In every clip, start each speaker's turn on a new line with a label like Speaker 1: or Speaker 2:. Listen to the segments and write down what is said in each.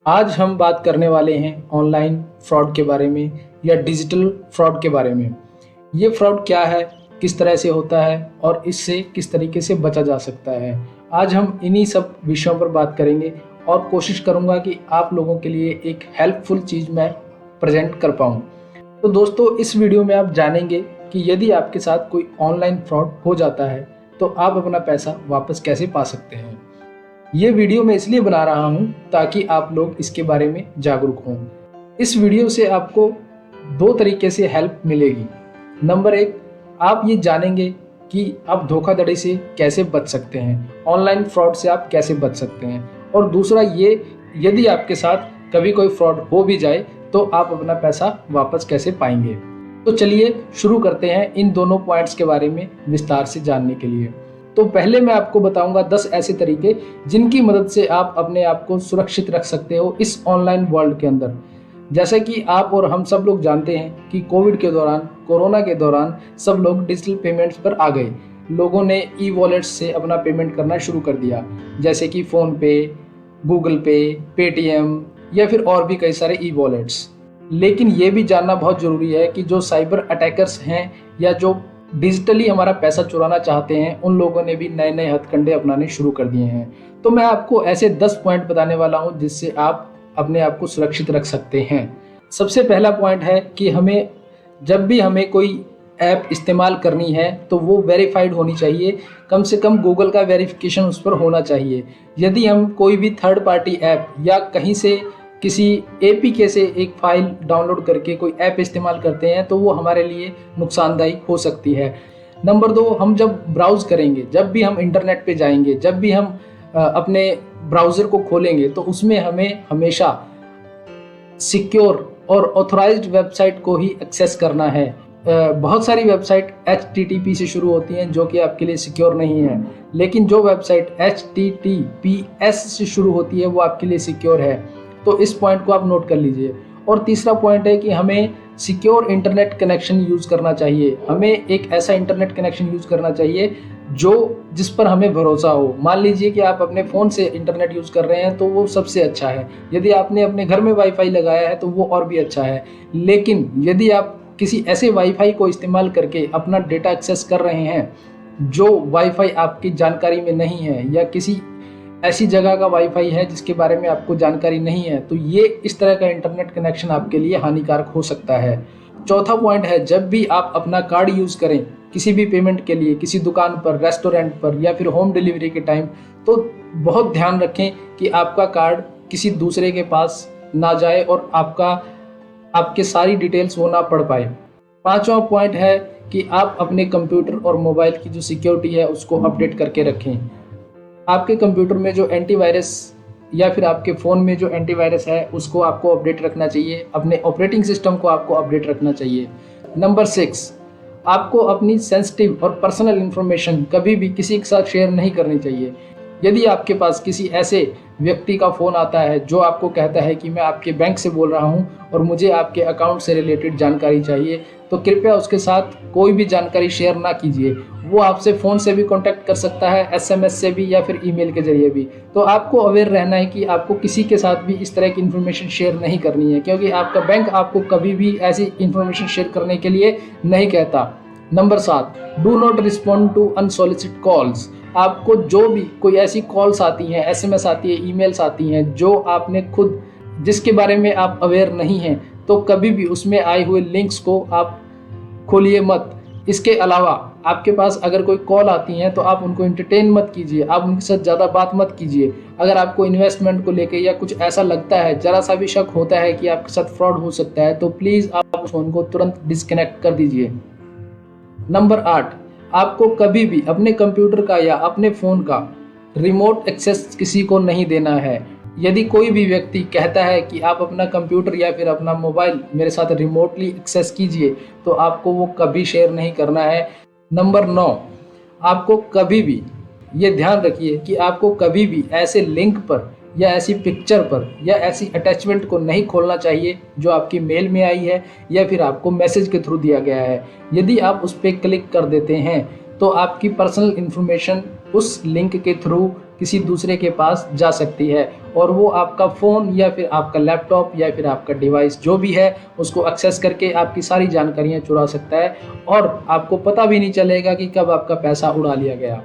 Speaker 1: आज हम बात करने वाले हैं ऑनलाइन फ्रॉड के बारे में या डिजिटल फ्रॉड के बारे में। ये फ्रॉड क्या है, किस तरह से होता है और इससे किस तरीके से बचा जा सकता है। आज हम इन्हीं सब विषयों पर बात करेंगे और कोशिश करूंगा कि आप लोगों के लिए एक हेल्पफुल चीज़ मैं प्रेजेंट कर पाऊँ। तो दोस्तों, इस वीडियो में आप जानेंगे कि यदि आपके साथ कोई ऑनलाइन फ्रॉड हो जाता है तो आप अपना पैसा वापस कैसे पा सकते हैं। ये वीडियो मैं इसलिए बना रहा हूँ ताकि आप लोग इसके बारे में जागरूक हों। इस वीडियो से आपको दो तरीके से हेल्प मिलेगी। नंबर एक, आप ये जानेंगे कि आप धोखाधड़ी से कैसे बच सकते हैं, ऑनलाइन फ्रॉड से आप कैसे बच सकते हैं। और दूसरा ये, यदि आपके साथ कभी कोई फ्रॉड हो भी जाए तो आप अपना पैसा वापस कैसे पाएंगे। तो चलिए शुरू करते हैं इन दोनों पॉइंट्स के बारे में विस्तार से जानने के लिए। तो पहले मैं आपको बताऊंगा 10 ऐसे तरीके जिनकी मदद से आप अपने आप को सुरक्षित रख सकते हो इस ऑनलाइन वर्ल्ड के अंदर। जैसे कि आप और हम सब लोग जानते हैं कि कोविड के दौरान, कोरोना के दौरान सब लोग डिजिटल पेमेंट्स पर आ गए। लोगों ने ई वॉलेट्स से अपना पेमेंट करना शुरू कर दिया, जैसे कि फ़ोन पे, गूगल पे, पेटीएम या फिर और भी कई सारे ई वॉलेट्स। लेकिन ये भी जानना बहुत ज़रूरी है कि जो साइबर अटैकर्स हैं या जो डिजिटली हमारा पैसा चुराना चाहते हैं, उन लोगों ने भी नए नए हथकंडे अपनाने शुरू कर दिए हैं। तो मैं आपको ऐसे 10 पॉइंट बताने वाला हूं जिससे आप अपने आप को सुरक्षित रख सकते हैं। सबसे पहला पॉइंट है कि जब भी हमें कोई ऐप इस्तेमाल करनी है तो वो वेरीफाइड होनी चाहिए। कम से कम गूगल का वेरिफिकेशन उस पर होना चाहिए। यदि हम कोई भी थर्ड पार्टी ऐप या कहीं से किसी एपीके से एक फाइल डाउनलोड करके कोई ऐप इस्तेमाल करते हैं तो वो हमारे लिए नुकसानदायी हो सकती है। नंबर 2, हम जब ब्राउज़ करेंगे, जब भी हम इंटरनेट पे जाएंगे, जब भी हम अपने ब्राउज़र को खोलेंगे तो उसमें हमें हमेशा सिक्योर और ऑथराइज्ड वेबसाइट को ही एक्सेस करना है। बहुत सारी वेबसाइट HTTP से शुरू होती हैं जो कि आपके लिए सिक्योर नहीं है, लेकिन जो वेबसाइट HTTPS से शुरू होती है वो आपके लिए सिक्योर है। तो इस पॉइंट को आप नोट कर लीजिए। और तीसरा पॉइंट है कि हमें सिक्योर इंटरनेट कनेक्शन यूज़ करना चाहिए। हमें एक ऐसा इंटरनेट कनेक्शन यूज़ करना चाहिए जिस पर हमें भरोसा हो। मान लीजिए कि आप अपने फ़ोन से इंटरनेट यूज़ कर रहे हैं तो वो सबसे अच्छा है। यदि आपने अपने घर में वाईफाई लगाया है तो वो और भी अच्छा है। लेकिन यदि आप किसी ऐसे वाईफाई को इस्तेमाल करके अपना डेटा एक्सेस कर रहे हैं जो वाईफाई आपकी जानकारी में नहीं है, या किसी ऐसी जगह का वाईफाई है जिसके बारे में आपको जानकारी नहीं है, तो ये इस तरह का इंटरनेट कनेक्शन आपके लिए हानिकारक हो सकता है। चौथा पॉइंट है, जब भी आप अपना कार्ड यूज़ करें किसी भी पेमेंट के लिए, किसी दुकान पर, रेस्टोरेंट पर या फिर होम डिलीवरी के टाइम, तो बहुत ध्यान रखें कि आपका कार्ड किसी दूसरे के पास ना जाए और आपके सारी डिटेल्स वो ना पढ़ पाए। पांचवा पॉइंट है कि आप अपने कंप्यूटर और मोबाइल की जो सिक्योरिटी है उसको अपडेट करके रखें। आपके कंप्यूटर में जो एंटीवायरस या फिर आपके फ़ोन में जो एंटीवायरस है उसको आपको अपडेट रखना चाहिए। अपने ऑपरेटिंग सिस्टम को आपको अपडेट रखना चाहिए। नंबर 6, आपको अपनी सेंसिटिव और पर्सनल इन्फॉर्मेशन कभी भी किसी के साथ शेयर नहीं करनी चाहिए। यदि आपके पास किसी ऐसे व्यक्ति का फ़ोन आता है जो आपको कहता है कि मैं आपके बैंक से बोल रहा हूं और मुझे आपके अकाउंट से रिलेटेड जानकारी चाहिए, तो कृपया उसके साथ कोई भी जानकारी शेयर ना कीजिए। वो आपसे फ़ोन से भी कांटेक्ट कर सकता है, SMS से भी या फिर ईमेल के ज़रिए भी। तो आपको अवेयर रहना है कि आपको किसी के साथ भी इस तरह की इन्फॉर्मेशन शेयर नहीं करनी है, क्योंकि आपका बैंक आपको कभी भी ऐसी इन्फॉर्मेशन शेयर करने के लिए नहीं कहता। Number 7, do not respond to unsolicited calls. आपको जो भी कोई ऐसी कॉल्स आती हैं, SMS आती है, ईमेल्स आती हैं जो आपने खुद, जिसके बारे में आप अवेयर नहीं हैं, तो कभी भी उसमें आए हुए लिंक्स को आप खोलिए मत। इसके अलावा आपके पास अगर कोई कॉल आती हैं तो आप उनको एंटरटेन मत कीजिए, आप उनके साथ ज़्यादा बात मत कीजिए। अगर आपको इन्वेस्टमेंट को लेके या कुछ ऐसा लगता है, ज़रा सा भी शक होता है कि आपके साथ फ्रॉड हो सकता है, तो प्लीज़ आप उस फ़ोन को तुरंत डिस्कनेक्ट कर दीजिए। नंबर 8, आपको कभी भी अपने कंप्यूटर का या अपने फ़ोन का रिमोट एक्सेस किसी को नहीं देना है। यदि कोई भी व्यक्ति कहता है कि आप अपना कंप्यूटर या फिर अपना मोबाइल मेरे साथ रिमोटली एक्सेस कीजिए, तो आपको वो कभी शेयर नहीं करना है। नंबर 9, आपको कभी भी ये ध्यान रखिए कि आपको कभी भी ऐसे लिंक पर या ऐसी पिक्चर पर या ऐसी अटैचमेंट को नहीं खोलना चाहिए जो आपकी मेल में आई है या फिर आपको मैसेज के थ्रू दिया गया है। यदि आप उस पर क्लिक कर देते हैं तो आपकी पर्सनल इन्फॉर्मेशन उस लिंक के थ्रू किसी दूसरे के पास जा सकती है और वो आपका फ़ोन या फिर आपका लैपटॉप या फिर आपका डिवाइस जो भी है उसको एक्सेस करके आपकी सारी जानकारियाँ चुरा सकता है और आपको पता भी नहीं चलेगा कि कब आपका पैसा उड़ा लिया गया।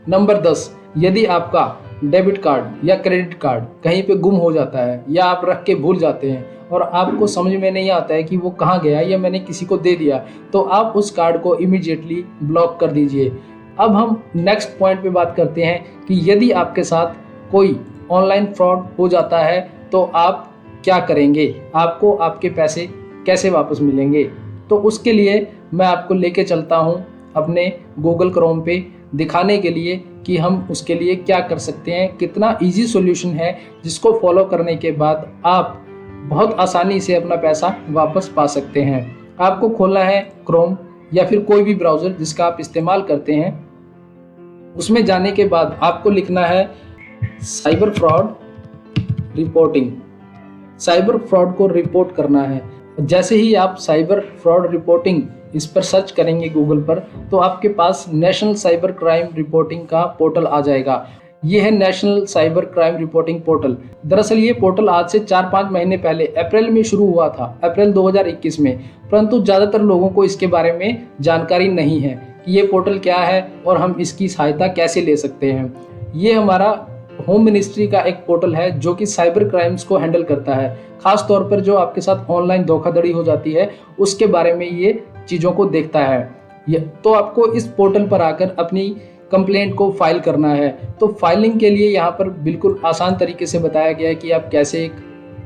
Speaker 1: नंबर 10, यदि आपका डेबिट कार्ड या क्रेडिट कार्ड कहीं पे गुम हो जाता है या आप रख के भूल जाते हैं और आपको समझ में नहीं आता है कि वो कहाँ गया या मैंने किसी को दे दिया, तो आप उस कार्ड को इमीडिएटली ब्लॉक कर दीजिए। अब हम नेक्स्ट पॉइंट पे बात करते हैं कि यदि आपके साथ कोई ऑनलाइन फ्रॉड हो जाता है तो आप क्या करेंगे, आपको आपके पैसे कैसे वापस मिलेंगे। तो उसके लिए मैं आपको लेके चलता हूँ अपने गूगल क्रोम पे दिखाने के लिए कि हम उसके लिए क्या कर सकते हैं, कितना इजी सॉल्यूशन है जिसको फॉलो करने के बाद आप बहुत आसानी से अपना पैसा वापस पा सकते हैं। आपको खोलना है क्रोम या फिर कोई भी ब्राउज़र जिसका आप इस्तेमाल करते हैं। उसमें जाने के बाद आपको लिखना है cyber fraud reporting. Cyber fraud को रिपोर्ट करना है। जैसे ही आप साइबर फ्रॉड रिपोर्टिंग इस पर सर्च करेंगे गूगल पर, तो आपके पास नेशनल साइबर क्राइम रिपोर्टिंग का पोर्टल आ जाएगा। ये है national cyber crime reporting portal. दरअसल ये पोर्टल आज से 4-5 महीने पहले अप्रैल में शुरू हुआ था, अप्रैल 2021 में, परंतु ज़्यादातर लोगों को इसके बारे में जानकारी नहीं है कि ये पोर्टल क्या है और हम इसकी सहायता कैसे ले सकते हैं। ये हमारा होम मिनिस्ट्री का एक पोर्टल है जो कि साइबर क्राइम्स को हैंडल करता है, खास तौर पर जो आपके साथ ऑनलाइन धोखाधड़ी हो जाती है उसके बारे में ये चीज़ों को देखता है। तो आपको इस पोर्टल पर आकर अपनी कंप्लेंट को फाइल करना है। तो फाइलिंग के लिए यहाँ पर बिल्कुल आसान तरीके से बताया गया है कि आप कैसे एक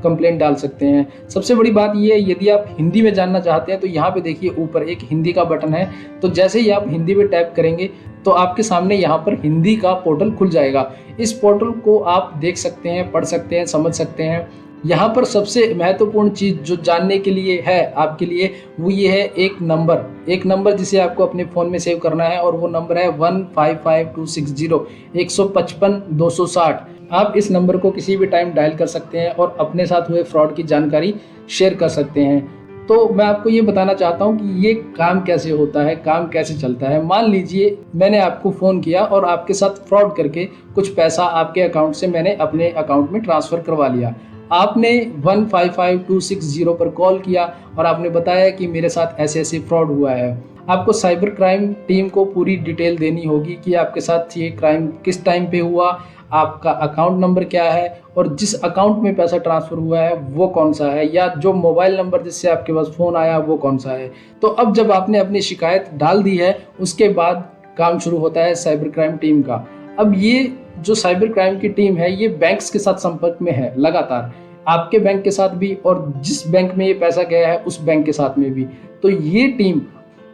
Speaker 1: कंप्लेंट डाल सकते हैं। सबसे बड़ी बात ये है, यदि आप हिंदी में जानना चाहते हैं तो यहाँ पे देखिए ऊपर एक हिंदी का बटन है। तो जैसे ही आप हिंदी में टैप करेंगे तो आपके सामने यहाँ पर हिंदी का पोर्टल खुल जाएगा। इस पोर्टल को आप देख सकते हैं, पढ़ सकते हैं, समझ सकते हैं। यहाँ पर सबसे महत्वपूर्ण चीज़ जो जानने के लिए है आपके लिए वो ये है एक नंबर जिसे आपको अपने फ़ोन में सेव करना है और वो नंबर है 155260 155-260। आप इस नंबर को किसी भी टाइम डायल कर सकते हैं और अपने साथ हुए फ्रॉड की जानकारी शेयर कर सकते हैं। तो मैं आपको ये बताना चाहता हूँ कि ये काम कैसे होता है, काम कैसे चलता है। मान लीजिए मैंने आपको फ़ोन किया और आपके साथ फ्रॉड करके कुछ पैसा आपके अकाउंट से मैंने अपने अकाउंट में ट्रांसफ़र करवा लिया। आपने 155260 पर कॉल किया और आपने बताया कि मेरे साथ ऐसे ऐसे फ्रॉड हुआ है। आपको साइबर क्राइम टीम को पूरी डिटेल देनी होगी कि आपके साथ ये क्राइम किस टाइम पे हुआ, आपका अकाउंट नंबर क्या है और जिस अकाउंट में पैसा ट्रांसफ़र हुआ है वो कौन सा है, या जो मोबाइल नंबर जिससे आपके पास फ़ोन आया वो कौन सा है। तो अब जब आपने अपनी शिकायत डाल दी है उसके बाद काम शुरू होता है साइबर क्राइम टीम का। अब ये जो साइबर क्राइम की टीम है ये बैंक्स के साथ संपर्क में है लगातार, आपके बैंक के साथ भी और जिस बैंक में ये पैसा गया है उस बैंक के साथ में भी। तो ये टीम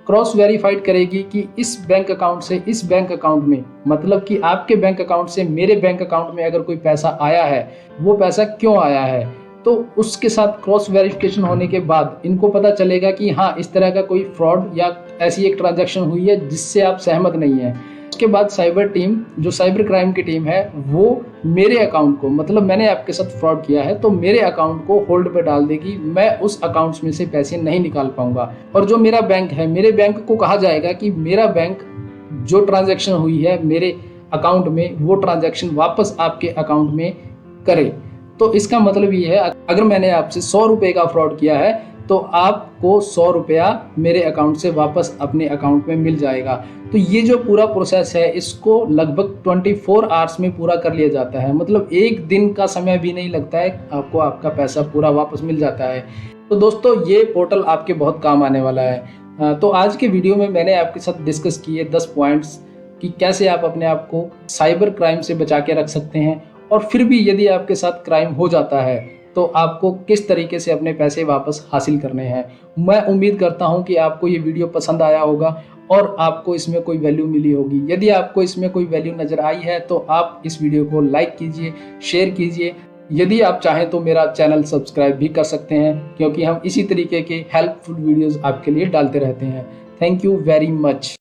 Speaker 1: क्रॉस वेरीफाइड करेगी कि इस बैंक अकाउंट से इस बैंक अकाउंट में, मतलब कि आपके बैंक अकाउंट से मेरे बैंक अकाउंट में अगर कोई पैसा आया है वो पैसा क्यों आया है। तो उसके साथ क्रॉस वेरिफिकेशन होने के बाद इनको पता चलेगा कि हाँ इस तरह का कोई फ्रॉड या ऐसी एक ट्रांजैक्शन हुई है जिससे आप सहमत नहीं हैं। उसके बाद साइबर टीम, जो साइबर क्राइम की टीम है, वो मेरे अकाउंट को, मतलब मैंने आपके साथ फ्रॉड किया है तो मेरे अकाउंट को होल्ड पे डाल देगी। मैं उस अकाउंट्स में से पैसे नहीं निकाल पाऊंगा और जो मेरा बैंक है, मेरे बैंक को कहा जाएगा कि मेरा बैंक जो ट्रांजैक्शन हुई है मेरे अकाउंट में वो ट्रांजैक्शन वापस आपके अकाउंट में करे। तो इसका मतलब ये है अगर मैंने आपसे 100 रुपये का फ्रॉड किया है तो आपको 100 रुपया मेरे अकाउंट से वापस अपने अकाउंट में मिल जाएगा। तो ये जो पूरा प्रोसेस है इसको लगभग 24 आवर्स में पूरा कर लिया जाता है, मतलब एक दिन का समय भी नहीं लगता है, आपको आपका पैसा पूरा वापस मिल जाता है। तो दोस्तों ये पोर्टल आपके बहुत काम आने वाला है। तो आज के वीडियो में मैंने आपके साथ डिस्कस किए 10 पॉइंट्स कि कैसे आप अपने आप को साइबर क्राइम से बचा के रख सकते हैं और फिर भी यदि आपके साथ क्राइम हो जाता है तो आपको किस तरीके से अपने पैसे वापस हासिल करने हैं। मैं उम्मीद करता हूं कि आपको ये वीडियो पसंद आया होगा और आपको इसमें कोई वैल्यू मिली होगी। यदि आपको इसमें कोई वैल्यू नज़र आई है तो आप इस वीडियो को लाइक कीजिए, शेयर कीजिए। यदि आप चाहें तो मेरा चैनल सब्सक्राइब भी कर सकते हैं क्योंकि हम इसी तरीके के हेल्पफुल वीडियोज़ आपके लिए डालते रहते हैं। Thank you very much.